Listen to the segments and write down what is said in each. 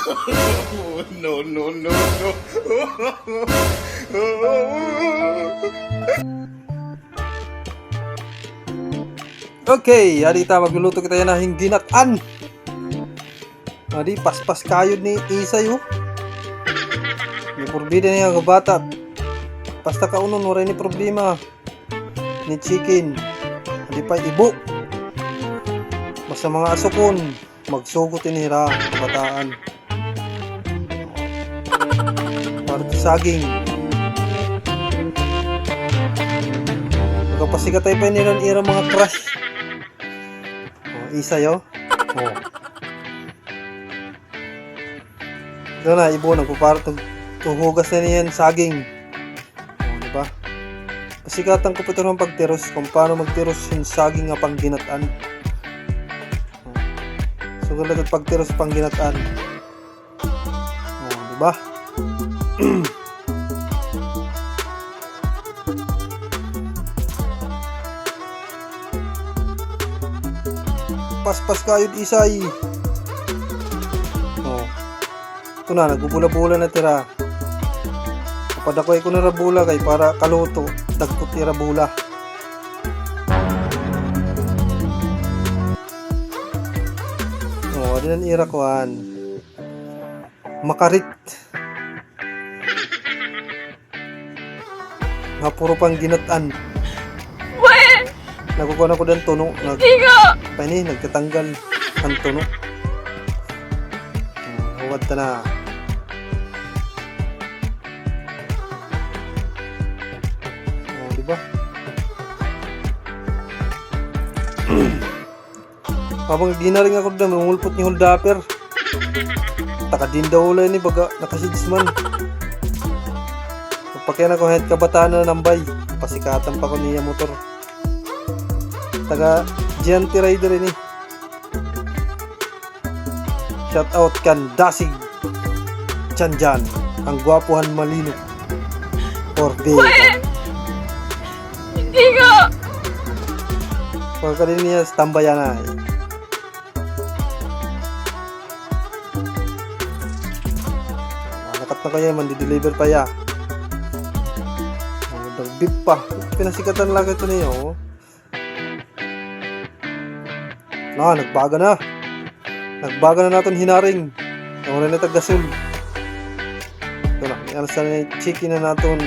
No, no, no, no. Okay, adita magluluto kita yan ng ginatan. Adi paspas kayod ni Isay oh. May porbida niya kabata. Basta kaunon wala ni problema ni chicken. Adi pa ibo. Basta mga asukon magsugot inira kabataan. Para saging. Kapasikat tayo pa niran-ira mga crush. Isay oh. Ito na, ibo, nagpaparang tuhugas na niyan saging. Diba? Pasikatan ko pa ito ng pagtiros kung paano magtiros yung saging nga pang ginatan. Sugalat at pagtiros pang ginatan. Diba? Paspas kayod Isay. Ito na, nagbubula-bula na tira. Kapag ako na rabula kay para kaluto, dagkot tira bula. Di nan ira kuhan. Makarit. Nga puro pang ginatan. Nakukuha na ko ng tuno. Nagtatanggal ang tuno. Huwag ta na. Diba? Habang ginaring ako na, mamulpot ni holdapper. Takadin daw ulan ni baga, nakasidsman. Pagpakyan ako head kabataan na nambay. Pasikatan pa ko niya motor. Taga Gianti Rider ini. Shout out kan Dasig Chanjan, ang gwapuhan malino. Orde. Hindi ko. Pagka din niya tambayan na. Nakat na kaya man di-deliver pa ya. Dagbib pa. Pinasikatan lang ito niya oh. Nagbaga na. Nagbaga na natin hinaring. Wala na tagasul. Ito na. Alasan na yung chicken na natin.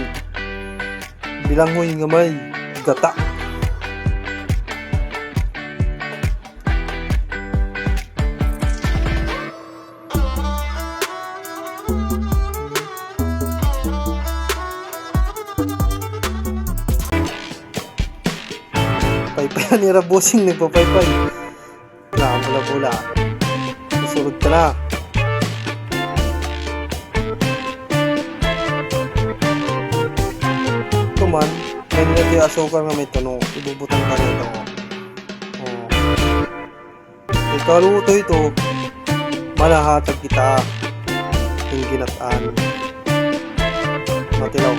Bilanghoy nga may gata. Paypay ni Rabosing nagpapaypay. Bula-bula. Susulod ka na. Ito man, may nilagay asukar nga may tanong. Ibubutang ka nito. Ikaluto ito, malahatag kita yung ginataan. Matilaw.